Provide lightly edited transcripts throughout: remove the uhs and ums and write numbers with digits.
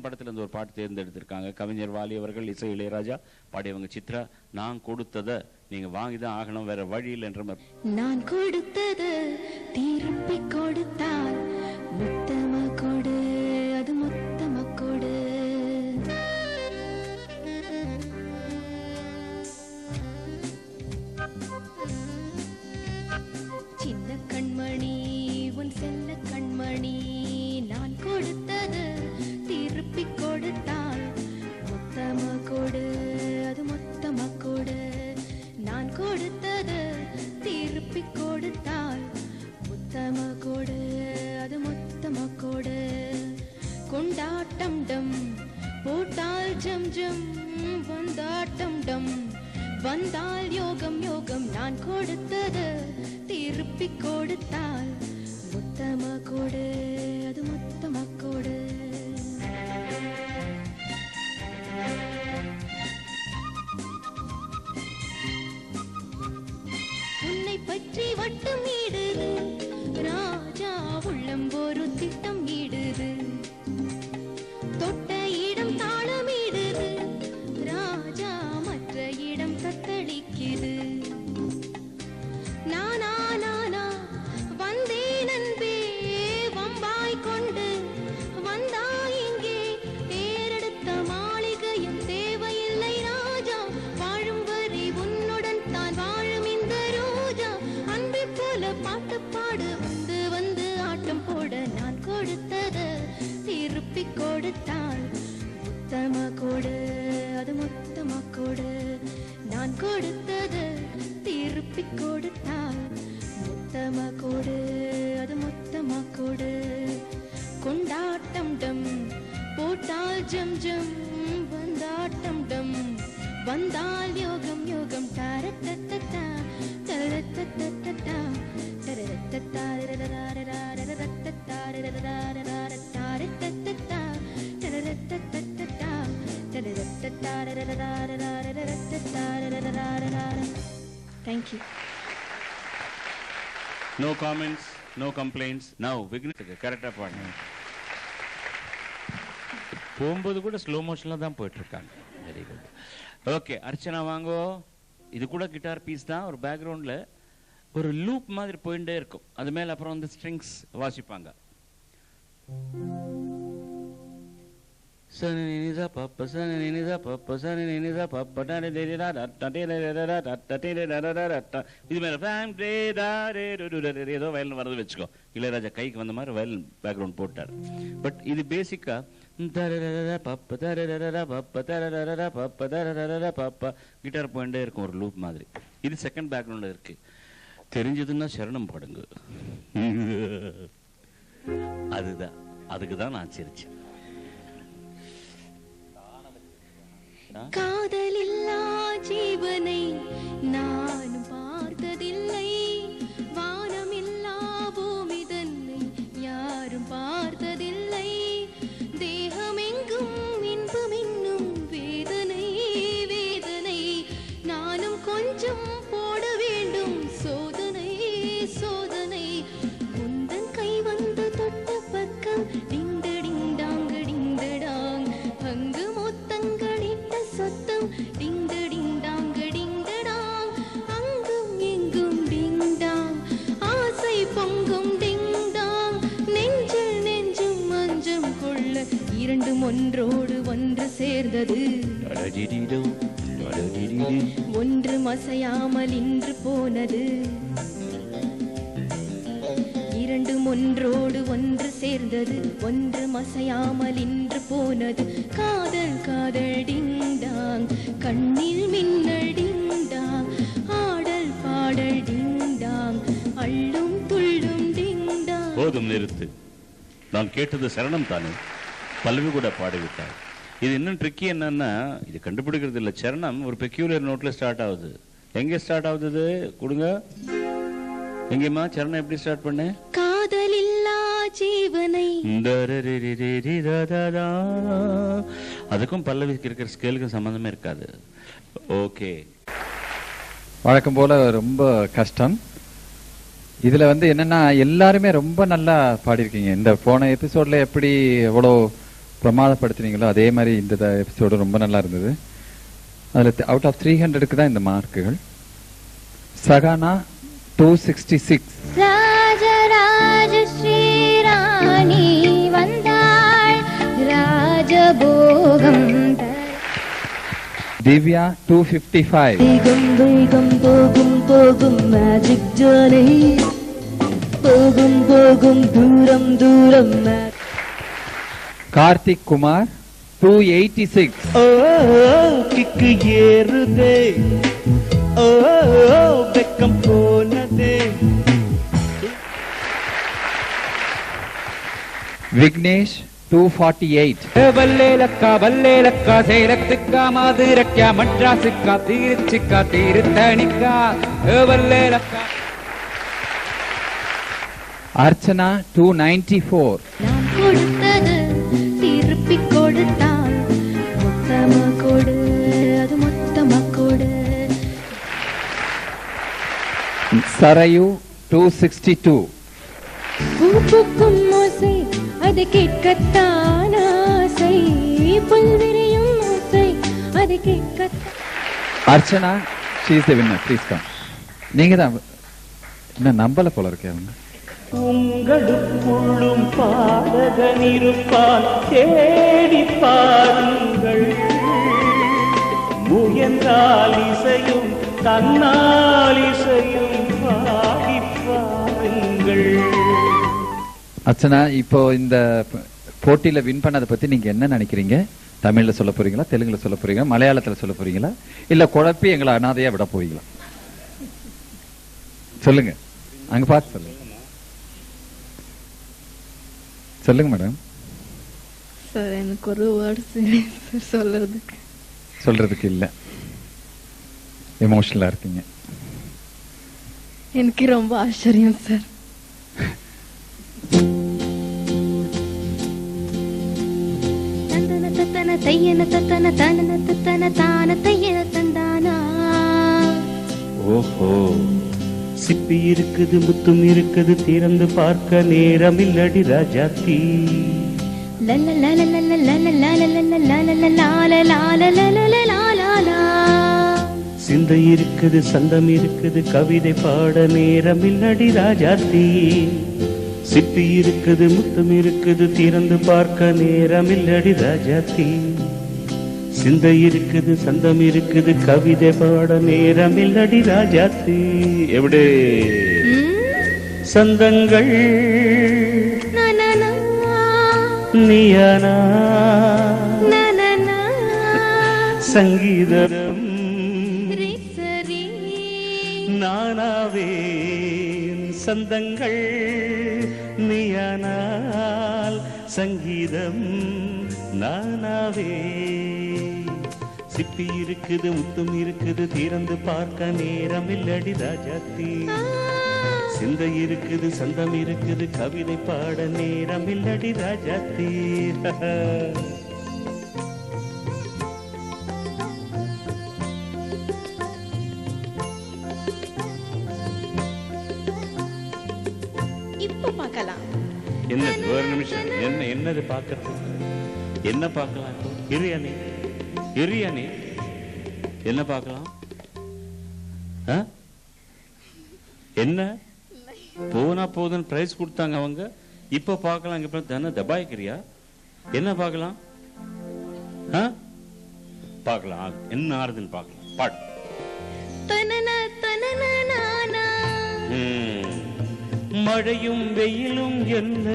அரசன் படத்துல இருந்து ஒரு பாட்டு தேர்ந்தெடுத்திருக்காங்க. கவிஞர் வாலி அவர்கள், இசை இளையராஜா, பாடியவங்க சித்ரா. நான் கொடுத்தத நீங்க வாங்கிதான் ஆகணும், வேற வழியில் என்ற மாதிரி. நான் கொடுத்தத திருப்பி கொடுத்தால் முத்தமா கொடு, அது மொத்தமா கொடு. சின்ன கண்மணி உன் செல்ல கண்மணி, நான் கொடுத்தத திருப்பி கொடுத்தால் மொத்தமா கொடு, அது மொத்தமா கொடு. நான் கொடுத்தத திருப்பி கொடுத்தால் முத்தமா கொடு, அது மொத்தமா கொடு. கொண்டாட்டம் டம் போட்டால் ஜம் ஜம், வந்தாட்டம் டம் வந்தால் யோகம் யோகம். நான் கொடுத்தத திருப்பி கொடுத்தால் முத்தமா கொடு, அது மொத்தமா கொடு. உன்னை பற்றி வட்டம் ஈடுது ராஜா, உள்ளம் ஒரு திட்டம் ஈடுது. தொட்ட இடம் தாளம் ஈடுது ராஜா, மற்ற இடம் தத்தளிக்குது. நானா நானா வந்தேன் அன்பே, வம்பாய் கொண்டு வந்தாய் இங்கே. தேரெடுத்த மாளிகையும் தேவையில்லை ராஜா, வாழும் வரை உன்னுடன் தான் வாழும் இந்த ரோஜா. அன்பை போல பாட்டு பாடு, வந்து வந்து ஆட்டம் போட. நான் கொடுத்தத திருப்பி கொடுத்தால் முத்தமா கொடு, அது மொத்தமா கொடு. நான் கொடுத்தத திருப்பி கொடுத்தால் முத்தமா கொடு, அது மொத்தமா கொடு. கொண்டாட்டம் டம் போட்டால் ஜம் ஜம், வந்தாட்டம் டம் வந்தால் யோகம் யோகம். தரத்தத்தா தரத்தத்தா தரத்தத்தா தரத்தத்தா Thank you. No comments, no complaints. Now Vignesh கரெக்டா பாடுங்க. போகும்போது கூட ஸ்லோ மோஷன்ல தான் போயிட்டு இருக்காங்க. Very good. ஓகே, அர்ச்சனா வாங்கோ. இது கூட கிட்டார் பீஸ் தான். ஒரு பேக்ரவுண்ட்ல ஒரு லூப் மாதிரி போயிட்டே இருக்கும். அது மேல அப்புறம் வந்து ஸ்ட்ரிங்ஸ் வாசிப்பாங்க. சனினிதா பப்ப சனினிதா பப்ப சனினிதா பப்ப டடடடடா டடடடடா. இது மேல ஏதோ வயலின் வரது வச்சுக்கோ. இளையராஜா கைக்கு வந்த மாதிரி வயலின் பேக்ரவுண்ட் போட்டார். பட் இது பேசிக்கா கிட்டார் போயிட்டே இருக்கும் ஒரு லூப் மாதிரி. இது செகண்ட் பேக்ரவுண்ட்ல இருக்கு. தெரிஞ்சதுன்னா சரணம் பாடுங்க. அதுதான், அதுக்குதான் நான் சிரிச்சேன். காதலில்லா ஜீவனை நான் பார்த்ததில்லை, வானமில்லா பூமி தன்னை யாரும் பார்த்ததில்லை. தேகமெங்கும் இன்பம் என்னும் வேதனை வேதனை, நானும் கொஞ்சம் போட வேண்டும் சோதனை சோதனை. குந்தன் கை வந்து தொட்ட பக்கம் டிங்கடிங்டாங்க டிங்கடாங், அங்கு மொத்தங்களிட்ட சத்தம் டிங்கடிங்டாங்க டிங்கடாங், அங்கும் எங்கும் டிங்டாங், ஆசை பொங்கும் டிங்டாங். நெஞ்சில் நெஞ்சும் மஞ்சம் கொள்ள இரண்டும் ஒன்றோடு ஒன்று சேர்ந்தது. ஒன்று மசையாமல் இன்று போனது. இரண்டும் ஒன்றோடு ஒன்று சேர்ந்தது, ஒன்று மசையாமல் இன்று போனது. காதல் காதல் டிங்டாங், கண்ணில் மின்னல் டிங்டாங், ஆடல் பாடல் டிங்டாங், அள்ளும் துள்ளும் டிங்டாங். போதும், நிறுத்து. நான் கேட்டது சரணம் தானே, பல்லவி கூட பாடிவிட்டார். இது இன்னும் ட்ரிக்கி என்னன்னா, இது கண்டுபிடிக்கிறது இல்லை. சரணம் ஒரு பெக்யூலர் நோட்ல ஸ்டார்ட் ஆகுது. எங்க ஸ்டார்ட் ஆகுது கொடுங்க. எங்கேம்மா சரணம் எப்படி ஸ்டார்ட் பண்ண? காதலில்லா ஜீவனை. அதுக்கும் பல்லவிக்கு இருக்கிற ஸ்கேலுக்கும் சம்பந்தமே இருக்காது. ஓகே, வழக்கம் போல ரொம்ப கஷ்டம். இதுல என்னன்னா எல்லாருமே ரொம்ப நல்லா பாடியிருக்கீங்க. இந்த போன எபிசோட்ல எப்படி எவ்வளோ பிரமாதப்படுத்தினீங்களோ அதே மாதிரி இந்த எபிசோடு ரொம்ப நல்லா இருந்தது. அதில் அவுட் ஆஃப் 300க்கு தான் இந்த மார்க்குகள். சகானா 266. ராஜராஜ ஸ்ரீராணி வந்தாள் ராஜபோகம். திவ்யா 255. வேகம் வேகம் போகும் போகும் மேஜிக் ஜர்னி, போகும் போகும் தூரம் தூரம். கார்த்திக் குமார் 286. ஓ கிக்கு ஏறுதே, ஓ வெக்கம் போனதே. விக்னேஷ் 248. வல்லேலக்கா சேலத்துக்கா மதுரக்கா மட்ராசுக்கா திருச்சிக்கா திருத்தணிக்கா வல்லேலக்கா. அர்ச்சனா 294. நான் கொடுத்தது திருப்பி கொடுத்தான், மொத்தமா கொடு, அது மொத்தமா கொடு. சரையு 262. பூப்புக்கும் ஓசை அது கேட்கத்தான் ஆசை, புல்விரியும் ஓசை அது கேட்கத்தான். Archana she is the winner. Please come. நீங்க தான் என்ன நம்பல போல இருக்கே அவங்க. உங்களுக்குள்ளும் பாடகன் இருப்பான், தேடி பாருங்கள். முயன்றால் இசையும் தன்னால் இசையும் பாடி பாருங்கள். அர்ச்சனா, இப்போ இந்த போட்டியில வின் பண்ணதை பத்தி நீங்க என்ன நினைக்கிறீங்க? தமிழ்ல சொல்ல போறீங்களா, தெலுங்குல சொல்ல போறீங்களா, மலையாளத்துல சொல்ல போறீங்களா, இல்ல குழப்பி எங்களை அனாதையா விட போறீங்களா? சொல்லுங்க, அங்க பார்த்து சொல்லுங்க. சொல்லுங்க மேடம். சார் எனக்கு ஒரு வேர்ட்ஸ் சொல்றதுக்கு இல்ல, எமோஷனலா இருக்கீங்க. எனக்கு ரொம்ப ஆச்சரியம் சார். தந்தன தத்தன தையன தத்தன தனன தத்தன தான தையன தந்தானா. ஓஹோ, சிப்பி இருக்குது முத்தும் இருக்குது, திறந்து பார்க்க நேரம் இல்லடி ராஜாத்தி. லல லல லல லல லல லல லல லால லால லல லாலா. சிந்தை இருக்குது சந்தம் இருக்குது, கவிதை பாட நேரம் இல்லடி ராஜாத்தி. சிப்பி இருக்குது முத்தம் இருக்குது, திறந்து பார்க்க நேரம் இல்லடி ராஜாத்தி. சிந்தை இருக்குது சந்தம் இருக்குது, கவிதை பாட நேரம் இல்லடி ராஜாத்தி. எப்படி சந்தங்கள் நீயானா சங்கீதம் நானாவேன். சந்தங்கள் நீயானால் சங்கீதம் நானாவே. சிப்பி இருக்குது முத்தும் இருக்குது, திறந்து பார்க்க நேரம் இல்லடி ராஜாத்தி. சிந்தை இருக்குது சந்தம் இருக்குது, கவிதை பாட நேரம் இல்லடி ராஜாத்தி. இப்ப பார்க்கலாம். என்னது ஒரு நிமிஷம், என்னது பார்க்கறதுக்கு? என்ன பார்க்கலாம்? இரியானி என்ன பார்க்கலாம்? என்ன போனா போதுன்னு பிரைஸ் கொடுத்தாங்க அவங்க, இப்ப பார்க்கலாம். இங்க தானே தபாய்க்கிறியா? என்ன பார்க்கலாம்? பார்க்கலாம், என்ன ஆறுதுன்னு பார்க்கலாம். பாட்டு மழையும் வெயிலும் என்ன,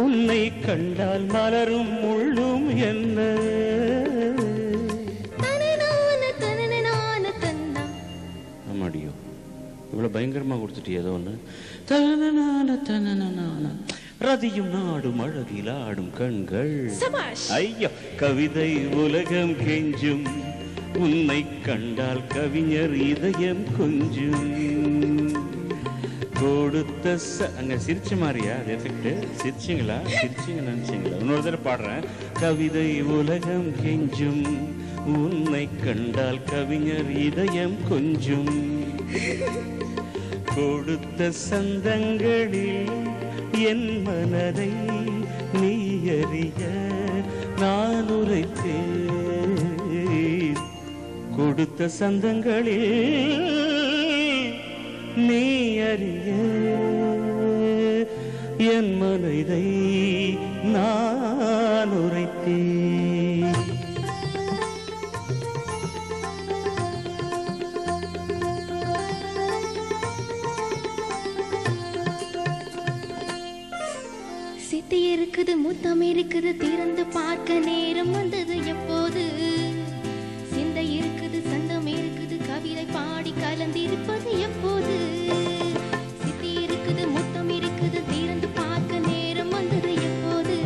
உன்னை கண்டால் மலரும் முள்ளும் என்ன. ஆமாடியோ, இவ்வளவு பயங்கரமா கொடுத்துட்டு ஏதோ ஒண்ணு. ரதியும் நாடும் அழகில் ஆடும் கண்கள். ஐயோ, கவிதை உலகம் கெஞ்சும், உன்னை கண்டால் கவிஞர் இதயம் கொஞ்சும். கொடுத்த அங்க சிரிச்ச மாதிரியா அது எஃபெக்ட்? சிரிச்சிங்களா? நினைச்சீங்களா? இன்னொரு தடவை பாடுறேன். கவிதை உலகம் கெஞ்சும், உன்னை கண்டால் கவிஞர் இதயம் கொஞ்சும். கொடுத்த சந்தங்களில் என் மனதை நீ அறிய நான் உரைத்தேன். கொடுத்த சந்தங்களில் நீ அறிய என் மனதை நான் உரைத்தேன். சித்தி இருக்குது முத்தம் இருக்குது திறந்து பார்க்க நேரம் வந்தது எப்போது. சிந்தை இருக்குது சந்தம் இருக்குது கவிதை பாடி கலந்திருப்பது எப்போது. சித்தி இருக்குது முத்தம் இருக்குது திறந்து பார்க்க நேரம் வந்தது எப்போது.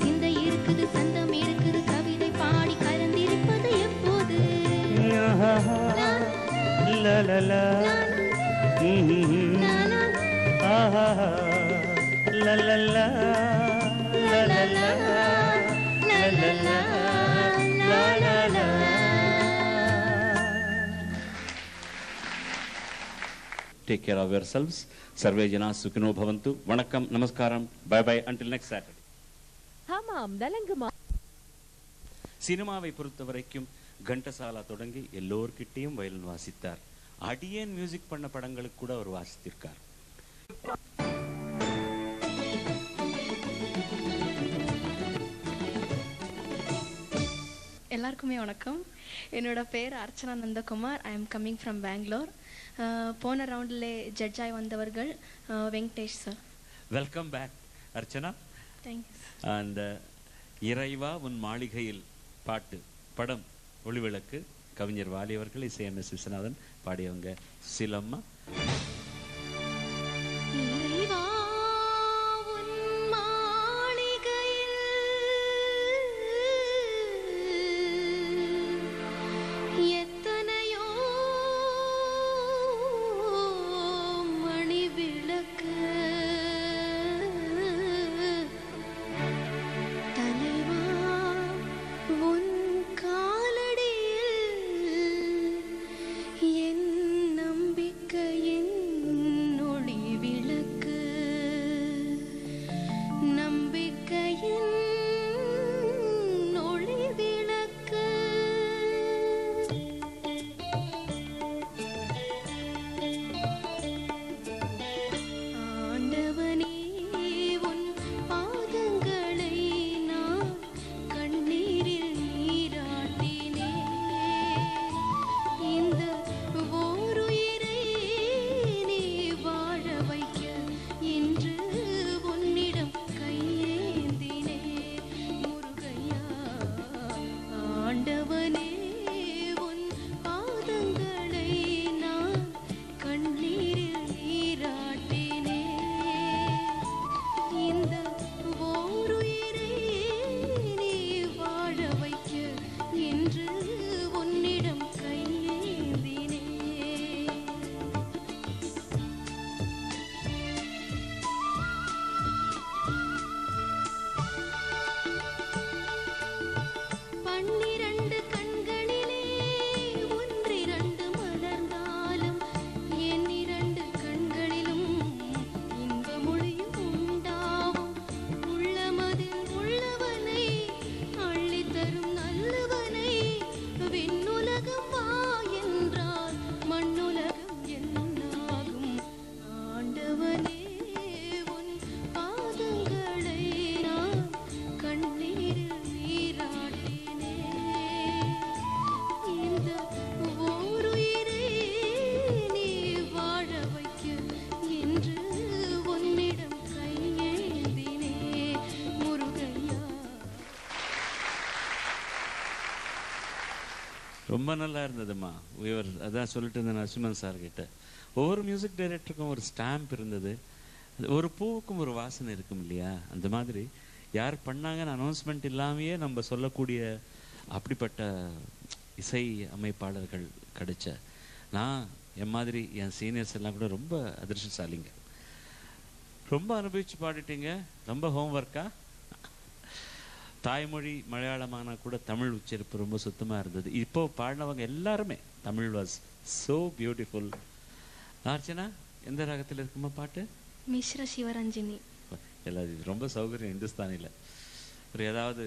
சிந்தை இருக்குது சந்தம் இருக்குது கவிதை பாடி கலந்திருப்பது எப்போது. லலலா ஆஹா லலலா லலலா லலலா லலலா. Take care of yourselves. Sarve jana sukhino bhavantu. Vanakkam, namaskaram, bye bye until next Saturday. ஆமாம் நலங்குமா. சினிமாவை பொறுத்த வரைக்கும் கண்டசாலா தொடங்கி எல்லோர்கிட்டையும் வயலின் வாசித்தார். அடியேன் மியூசிக் பண்ண படங்களுக்கு கூட அவர் வாசித்திருக்கார். எல்லாருக்குமே வணக்கம். என்னோட பேர் Archana Nandakumar. I am coming from Bangalore. போன ரவுண்டில் ஜட்ஜாய் வந்தவர்கள் Venkatesh sir. Welcome back Archana. Thank you. அந்த இறைவா உன் மாளிகையில் பாட்டு படம் ஒளிவிளக்கு கவிஞர் வாலி அவர்கள், இசை எம் எஸ் விஸ்வநாதன், பாடியவங்க சிலம்மா. ரொம்ப நல்லா இருந்ததுமா. அதான் சொல்லிட்டு இருந்தேன் நரசிம்மன் சார் கிட்ட. ஒவ்வொரு மியூசிக் டைரக்டருக்கும் ஒரு ஸ்டாம்ப் இருந்தது. ஒரு பூவுக்கும் ஒரு வாசனை இருக்கும் இல்லையா? அந்த மாதிரி யார் பண்ணாங்கன்னு அனௌன்ஸ்மெண்ட் இல்லாமையே நம்ம சொல்லக்கூடிய அப்படிப்பட்ட இசை அமைப்பாளர்கள் கிடைச்ச நான் என் மாதிரி என் சீனியர்ஸ் எல்லாம் கூட ரொம்ப அதிர்ஷ்டசாலிங்க. ரொம்ப அனுபவிச்சு பாடிட்டீங்க. ரொம்ப ஹோம்ஒர்க்கா? தாய்மொழி மலையாளமானா கூட தமிழ் உச்சரிப்பு ரொம்ப சுத்தமாக இருந்தது. இப்போ பாடினவங்க எல்லாருமே Tamil was so beautiful. Archana, எந்த ராகத்தில் இருக்குமா பாட்டு? மிஸ்ர சிவரஞ்சினி. எல்லாத்தையும் ரொம்ப சௌகரியம் இந்துஸ்தானியில். ஒரு ஏதாவது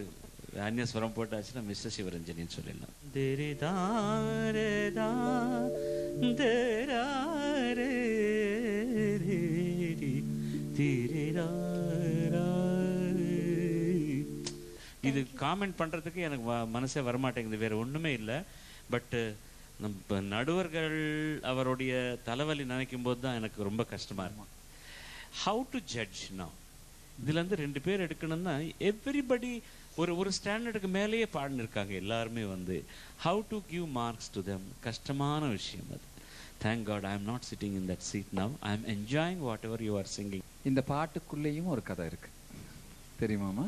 அந்நிய ஸ்வரம் போட்டாச்சுன்னா மிஸ்ர சிவரஞ்சனின்னு சொல்லிடலாம். இது காமெண்ட் பண்றதுக்கு எனக்கு மனசே வரமாட்டேங்குது, வேற ஒண்ணுமே இல்லை. பட்டு நம்ம நடுவர்கள் அவருடைய தலைவலி நினைக்கும் போது தான் எனக்கு ரொம்ப கஷ்டமா இருக்கும். How to judge now? இதுல இருந்து 2 பேர் எடுக்கணும்னா எவ்ரிபடி ஒரு ஸ்டாண்டர்டுக்கு மேலேயே பாடினிருக்காங்க எல்லாருமே. How to give marks to them கஷ்டமான விஷயம் அது. Thank God I am not sitting in that seat now. I am enjoying whatever you are singing. இந்த பாட்டுக்குள்ளேயும் ஒரு கதை இருக்கு தெரியுமாமா?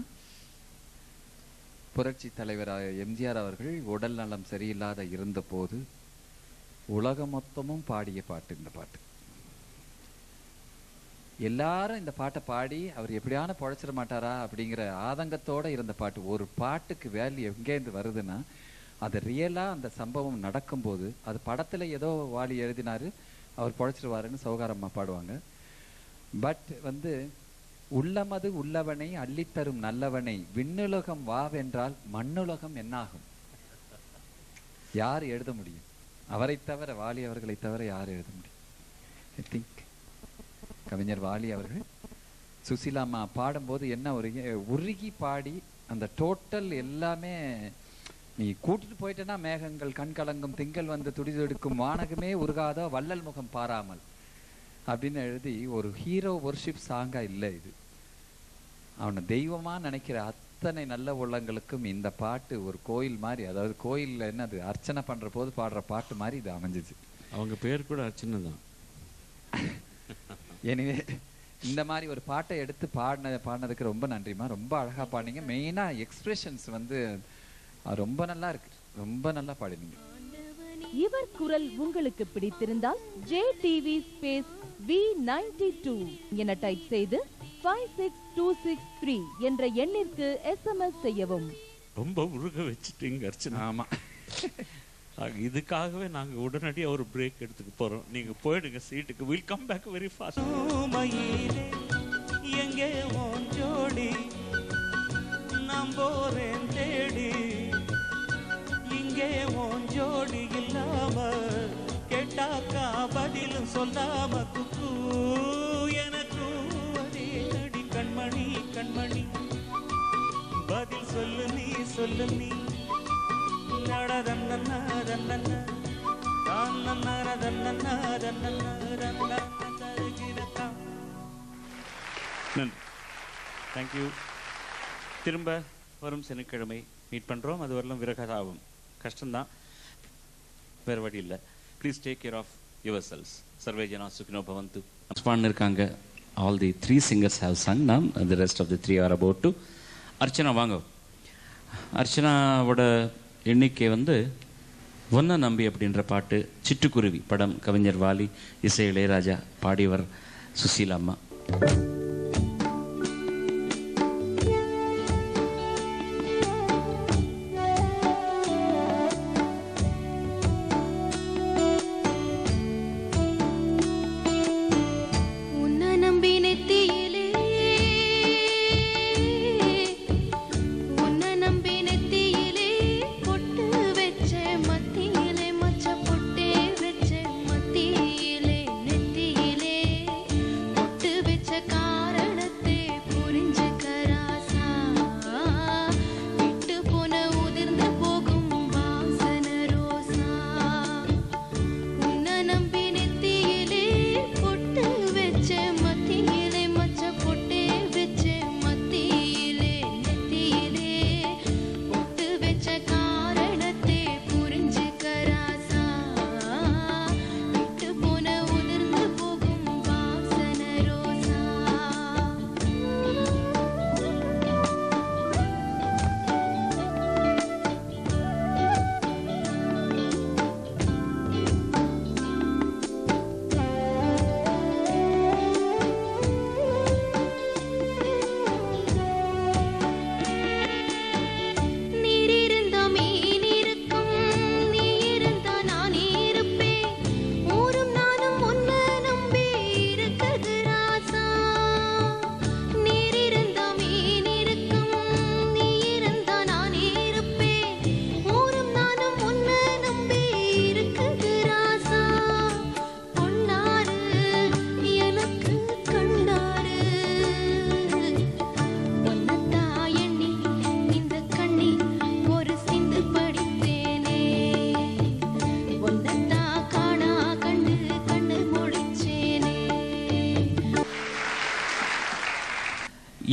புரட்சி தலைவராக எம்ஜிஆர் அவர்கள் உடல் நலம் சரியில்லாத இருந்த போது உலகம் மொத்தமும் பாடிய பாட்டு இந்த பாட்டு. எல்லாரும் இந்த பாட்டை பாடி அவர் எப்படியான பொழைச்சிட மாட்டாரா அப்படிங்கிற ஆதங்கத்தோட இருந்த பாட்டு. ஒரு பாட்டுக்கு வேல்யூ எங்கேருந்து வருதுன்னா அது ரியலா அந்த சம்பவம் நடக்கும்போது, அது படத்துல ஏதோ வாலி எழுதினாரு அவர் பொழைச்சிருவாருன்னு சௌகாரம்மா பாடுவாங்க. பட் உள்ளமது உள்ளவனை அள்ளித்தரும் நல்லவனை விண்ணுலகம் வாவென்றால் மண்ணுலகம் என்னாகும்? யார் எழுத முடியும்? அவரை தவிர, வாலி அவர்களை தவிர யார் எழுத முடியும்? ஐ திங்க் கவிஞர் வாலி அவர்கள் சுசீலாம்மா பாடும்போது என்ன ஒரு உருகி பாடி அந்த டோட்டல் எல்லாமே, நீ கூட்டிட்டு போயிட்டேன்னா மேகங்கள் கண்கலங்கும் திங்கள் வந்து துடிதுடிக்கும் வானகமே உருகாதோ வள்ளல் முகம் பாராமல் அப்படின்னு எழுதி ஒரு ஹீரோ வொர்ஷிப் சாங்கா இல்லை இது. அவனை தெய்வமா நினைக்கிற அத்தனை நல்ல உள்ளங்களுக்கும் இந்த பாட்டு ஒரு கோயில் மாதிரி, அதாவது கோயில்ல என்னது அர்ச்சனை பண்ற போது பாடுற பாட்டு மாதிரி இது அமைஞ்சிச்சு. அவங்க பேர் கூட அர்ச்சனை தான். எனவே இந்த மாதிரி ஒரு பாட்டை எடுத்து பாடினதுக்கு ரொம்ப நன்றிமா. ரொம்ப அழகா பாடினீங்க. மெயினா எக்ஸ்பிரஷன்ஸ் ரொம்ப நல்லா இருக்கு. ரொம்ப நல்லா பாடினீங்க. இவர் குரல் உங்களுக்கு பிடித்திருந்தால் JTV ஸ்பேஸ் V92 என டைப் செய்து 56263 என்ற எண்ணிற்கு SMS செய்யவும். ரொம்ப உருக வச்சுட்டீங்க அர்ச்சனா. ஆமா, இதுக்காகவே நாங்க உடனடியா ஒரு பிரேக் எடுத்துட்டு போறோம். நீங்க போயிடுங்க சீட்டுக்கு. Will come back very fast. எங்கே ஓன் ஜோடி நாம் போறேன் தேடி, இங்கே ஓன் ஜோடி இல்லாம கேட்டாக்கா பதிலும் சொல்லாம குக்கு எனக்கு அடி கண்மணி கண்மணி பதில் சொல்லு நீ சொல்லு நீ. தேங்க்யூ. திரும்ப வரும் சனிக்கிழமை மீட் பண்றோம். அது வரலாம் விரகதாபம் கஷ்டம்தான், வேற வழி இல்லை. Please take care of yourselves. சர்வே ஜனா சுகினோ பவந்து. இருக்காங்க. All the 3 singers have sung now. The rest of the 3 are about to. Archana வாங்க. அர்ச்சனாவோட எண்ணிக்கை ஒன்ன நம்பி அப்படின்ற பாட்டு. சிட்டுக்குருவி படம் கவிஞர் வாலி, இசை இளையராஜா, பாடியவர் சுசீலாம்மா. காதல்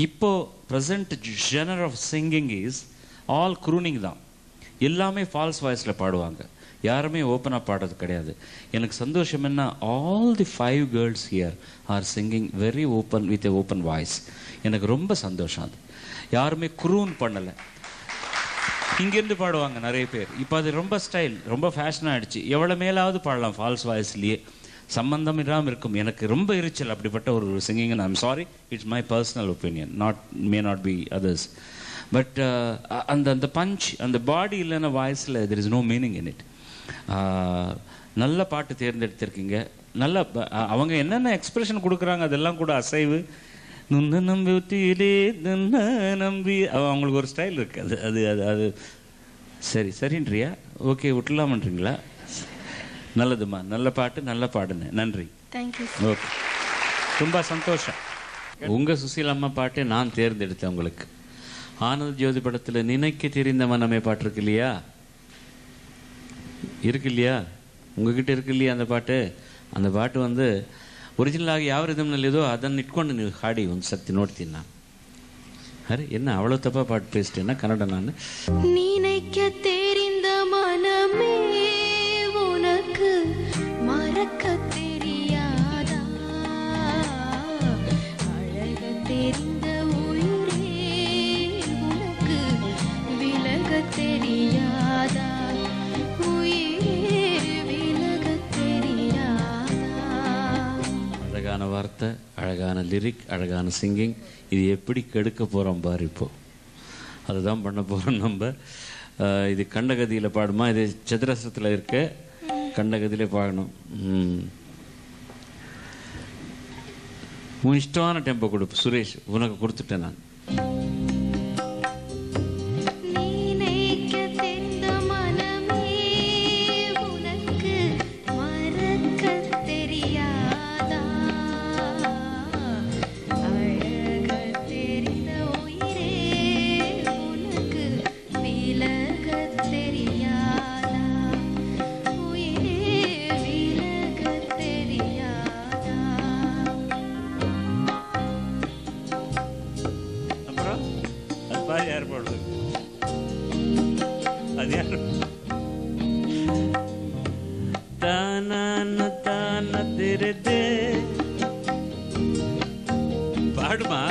இப்போ present genre of singing is all crooning தான். எல்லாமே ஃபால்ஸ் வாய்ஸில் பாடுவாங்க, யாருமே ஓப்பனாக பாடுறது கிடையாது. எனக்கு சந்தோஷம் என்ன, all the 5 girls here are singing very open with a open voice. எனக்கு ரொம்ப சந்தோஷம். அது யாருமே க்ரூன் பண்ணலை. இங்கேருந்து பாடுவாங்க நிறைய பேர். இப்போ அது ரொம்ப ஸ்டைல், ரொம்ப ஃபேஷன் ஆகிடுச்சு. எவ்வளோ மேலாவது பாடலாம் ஃபால்ஸ் வாய்ஸ்லேயே, சம்பந்தம் இல்லாமல் இருக்கும். எனக்கு ரொம்ப எரிச்சல் அப்படிப்பட்ட ஒரு singing. I'm sorry, it's my personal opinion, may not be others. But அந்த பஞ்ச், அந்த பாடி இல்லைன்னா வாய்ஸில் there is no meaning in it. நல்ல பாட்டு தேர்ந்தெடுத்திருக்கீங்க. நல்ல அவங்க என்னென்ன எக்ஸ்பிரஷன் கொடுக்குறாங்க அதெல்லாம் கூட அசைவு, நுண்ண நம்பி ஊத்தியிலே நுண்ண நம்பி, அவங்களுக்கு ஒரு ஸ்டைல் இருக்குது. அது அது அது சரி சரின்றியா? ஓகே விட்டுலாமன்றீங்களா? நல்லதுமா, நல்ல பாட்டு, நல்ல பாடுங்க. நன்றி, தேங்க்யூ. ஓகே, ரொம்ப சந்தோஷம். உங்கள் சுசீலம்மா பாட்டை நான் தேர்ந்தெடுத்தேன் உங்களுக்கு. ஆனந்த் ஜோதி படத்தில் நினைக்க தெரிந்த மனமே பாட்டு இருக்கு இல்லையா? இருக்கு இல்லையா? உங்ககிட்ட இருக்கு இல்லையா அந்த பாட்டு? அந்த பாட்டு வந்து ಒರಿಜಿನಲ್ ಯಾವ ರಿದಮ್ನಲ್ಲಿದೋ ಅದನ್ನು ಇಟ್ಕೊಂಡು ನೀವು ಹಾಡಿ ಒಂದು ಸರ್ತಿ ನೋಡ್ತೀನಿ ನಾನು. ಅರೆ என்ன அவ்வளோ தப்பா பாட்டு பேசிட்டேன்னா கன்னட நான். நினைக்க தெரிந்த மனமே உனக்கு மறக்க தெரியாதா, அழக தெரிந்த உயிரே உனக்கு விலக தெரியாதா, உயிரே விலக தெரியாதா. அழகான வார்த்தை, அழகான லிரிக், அழகான சிங்கிங். இது எப்படி கெடுக்க போகிறோம் பாரு. இப்போ அதுதான் பண்ண போகிறோம் நம்ம. இது கண்டகதியில் பாடுமா? இது சதுரசத்தில் இருக்க கண்டகதியிலே பாடணும். உன் இஷ்டமான டெம்போ கொடுப்பு சுரேஷ், உனக்கு கொடுத்துட்டேன் நான். பாடுமா?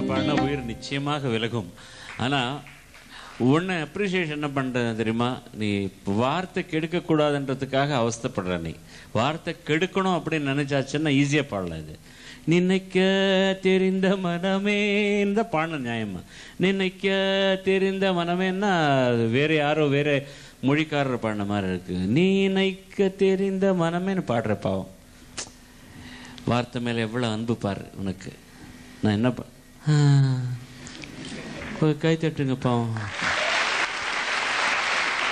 பாடினா உயிர் நிச்சயமாக விலகும். ஆனால் உன்னை அப்ரிஷியேஷன் என்ன பண்ணுறது தெரியுமா? நீ வார்த்தை கெடுக்கக்கூடாதுன்றதுக்காக அவஸ்தைப்படுற. நீ வார்த்தை கெடுக்கணும் அப்படின்னு நினைச்சாச்சுன்னா ஈஸியாக பாடலாம். இது நினைக்க தெரிந்த மனமேன்னு தான் பாடணும் நியாயமா. நினைக்க தெரிந்த மனமேன்னா வேற யாரோ வேற மொழிக்காரர் பாடின மாதிரி இருக்கு. நினைக்க தெரிந்த மனமேன்னு பாடுற. பாவம், வார்த்தை மேலே எவ்வளோ அன்பு பாரு உனக்கு. நான் என்ன கை தட்டுங்க பாவம்.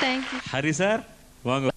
தேங்க்யூ. ஹரி சார் வாங்க.